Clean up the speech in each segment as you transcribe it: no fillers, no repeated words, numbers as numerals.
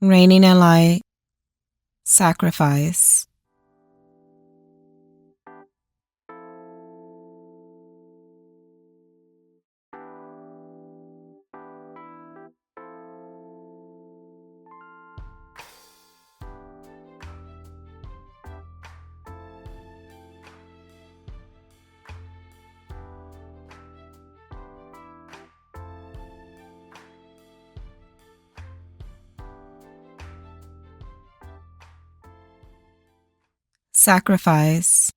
Reigning in light, sacrifice. Sacrifice,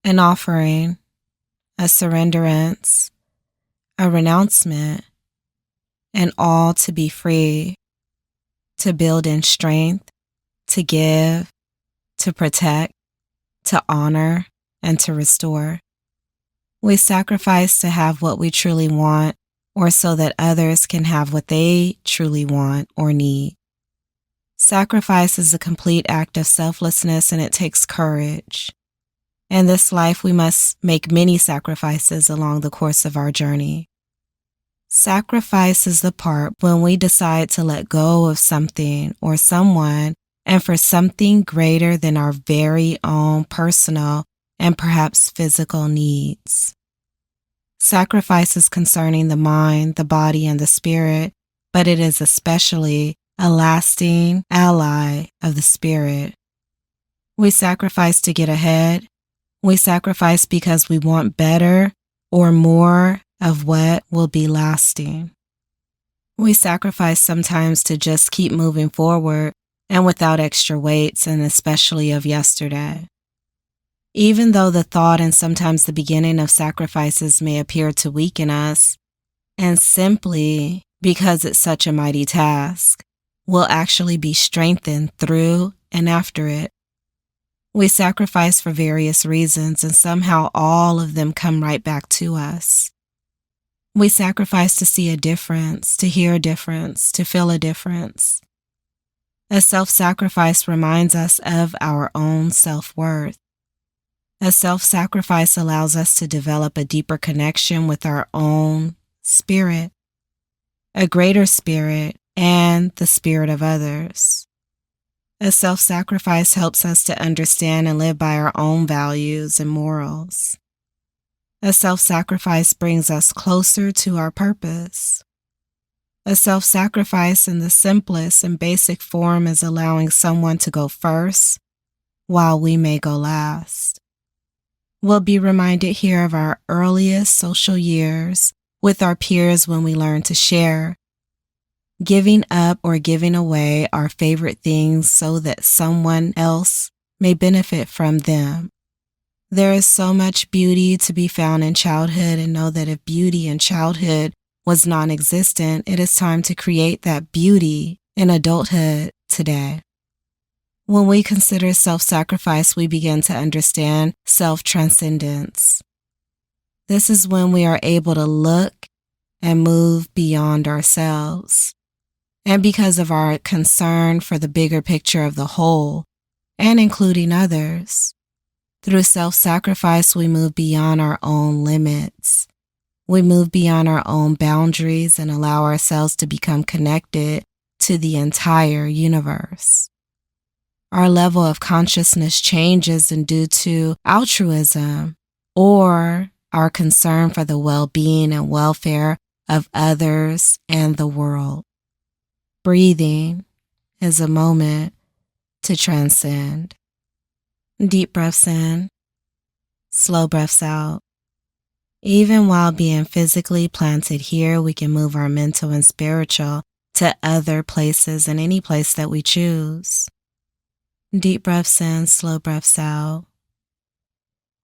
an offering, a surrenderance, a renouncement, and all to be free, to build in strength, to give, to protect, to honor, and to restore. We sacrifice to have what we truly want, or so that others can have what they truly want or need. Sacrifice is a complete act of selflessness, and it takes courage. In this life, we must make many sacrifices along the course of our journey. Sacrifice is the part when we decide to let go of something or someone and for something greater than our very own personal and perhaps physical needs. Sacrifice is concerning the mind, the body, and the spirit, but it is especially a lasting ally of the spirit. We sacrifice to get ahead. We sacrifice because we want better or more of what will be lasting. We sacrifice sometimes to just keep moving forward and without extra weights, and especially of yesterday. Even though the thought and sometimes the beginning of sacrifices may appear to weaken us, and simply because it's such a mighty task, will actually be strengthened through and after it. We sacrifice for various reasons, and somehow all of them come right back to us. We sacrifice to see a difference, to hear a difference, to feel a difference. A self-sacrifice reminds us of our own self-worth. A self-sacrifice allows us to develop a deeper connection with our own spirit, a greater spirit, and the spirit of others. A self-sacrifice helps us to understand and live by our own values and morals. A self-sacrifice brings us closer to our purpose. A self-sacrifice in the simplest and basic form is allowing someone to go first while we may go last. We'll be reminded here of our earliest social years with our peers when we learn to share, giving up or giving away our favorite things so that someone else may benefit from them. There is so much beauty to be found in childhood, and know that if beauty in childhood was non-existent, it is time to create that beauty in adulthood today. When we consider self-sacrifice, we begin to understand self-transcendence. This is when we are able to look and move beyond ourselves. And because of our concern for the bigger picture of the whole, and including others, through self-sacrifice, we move beyond our own limits. We move beyond our own boundaries and allow ourselves to become connected to the entire universe. Our level of consciousness changes and due to altruism or our concern for the well-being and welfare of others and the world. Breathing is a moment to transcend. Deep breaths in, slow breaths out. Even while being physically planted here, we can move our mental and spiritual to other places and any place that we choose. Deep breaths in, slow breaths out.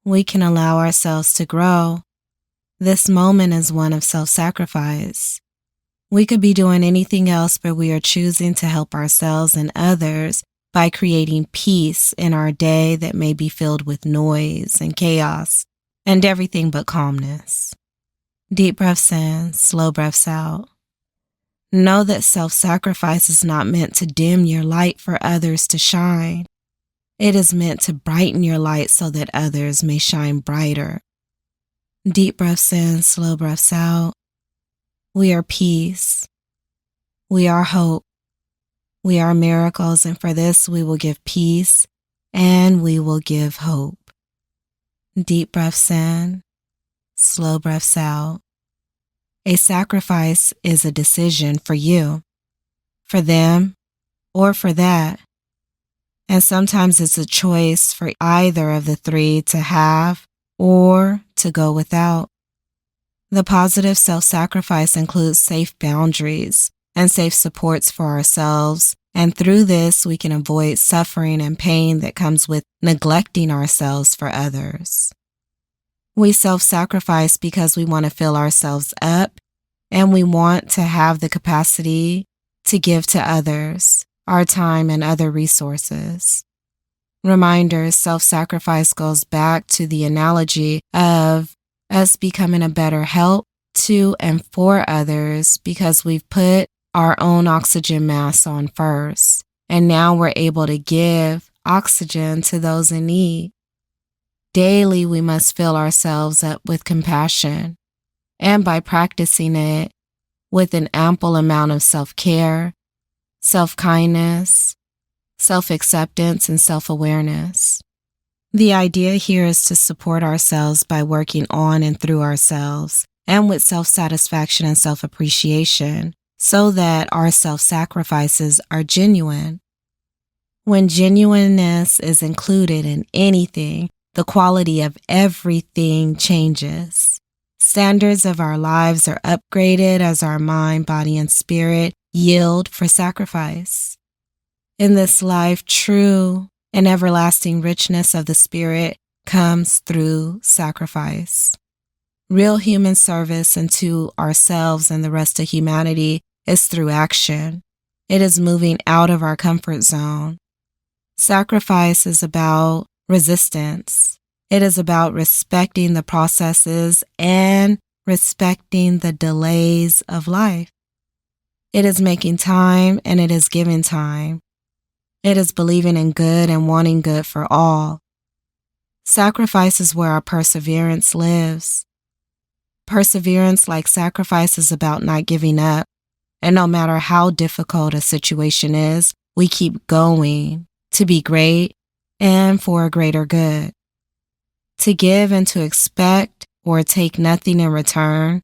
We can allow ourselves to grow. This moment is one of self-sacrifice. We could be doing anything else, but we are choosing to help ourselves and others by creating peace in our day that may be filled with noise and chaos and everything but calmness. Deep breaths in, slow breaths out. Know that self-sacrifice is not meant to dim your light for others to shine. It is meant to brighten your light so that others may shine brighter. Deep breaths in, slow breaths out. We are peace. We are hope. We are miracles, and for this we will give peace and we will give hope. Deep breaths in, slow breaths out. A sacrifice is a decision for you, for them, or for that. And sometimes it's a choice for either of the three to have or to go without. The positive self-sacrifice includes safe boundaries and safe supports for ourselves, and through this we can avoid suffering and pain that comes with neglecting ourselves for others. We self-sacrifice because we want to fill ourselves up and we want to have the capacity to give to others our time and other resources. Reminders, self-sacrifice goes back to the analogy of us becoming a better help to and for others because we've put our own oxygen mask on first, and now we're able to give oxygen to those in need. Daily, we must fill ourselves up with compassion, and by practicing it with an ample amount of self-care, self-kindness, self-acceptance, and self-awareness. The idea here is to support ourselves by working on and through ourselves, and with self-satisfaction and self-appreciation, so that our self-sacrifices are genuine. When genuineness is included in anything, the quality of everything changes. Standards of our lives are upgraded as our mind, body, and spirit yield for sacrifice. In this life, true and everlasting richness of the spirit comes through sacrifice. Real human service unto ourselves and the rest of humanity is through action. It is moving out of our comfort zone. Sacrifice is about resistance. It is about respecting the processes and respecting the delays of life. It is making time and it is giving time. It is believing in good and wanting good for all. Sacrifice is where our perseverance lives. Perseverance, like sacrifice, is about not giving up. And no matter how difficult a situation is, we keep going to be great and for a greater good. To give and to expect or take nothing in return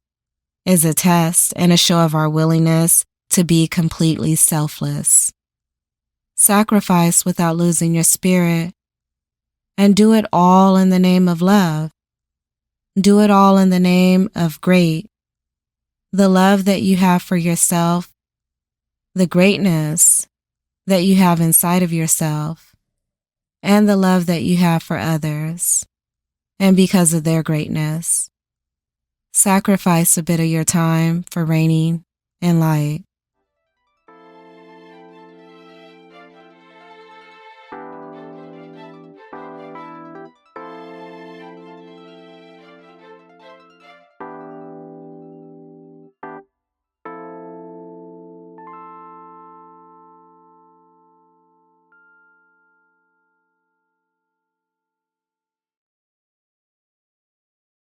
is a test and a show of our willingness to be completely selfless. Sacrifice without losing your spirit, and do it all in the name of love. Do it all in the name of great. The love that you have for yourself, the greatness that you have inside of yourself, and the love that you have for others, and because of their greatness. Sacrifice a bit of your time for reigning in light.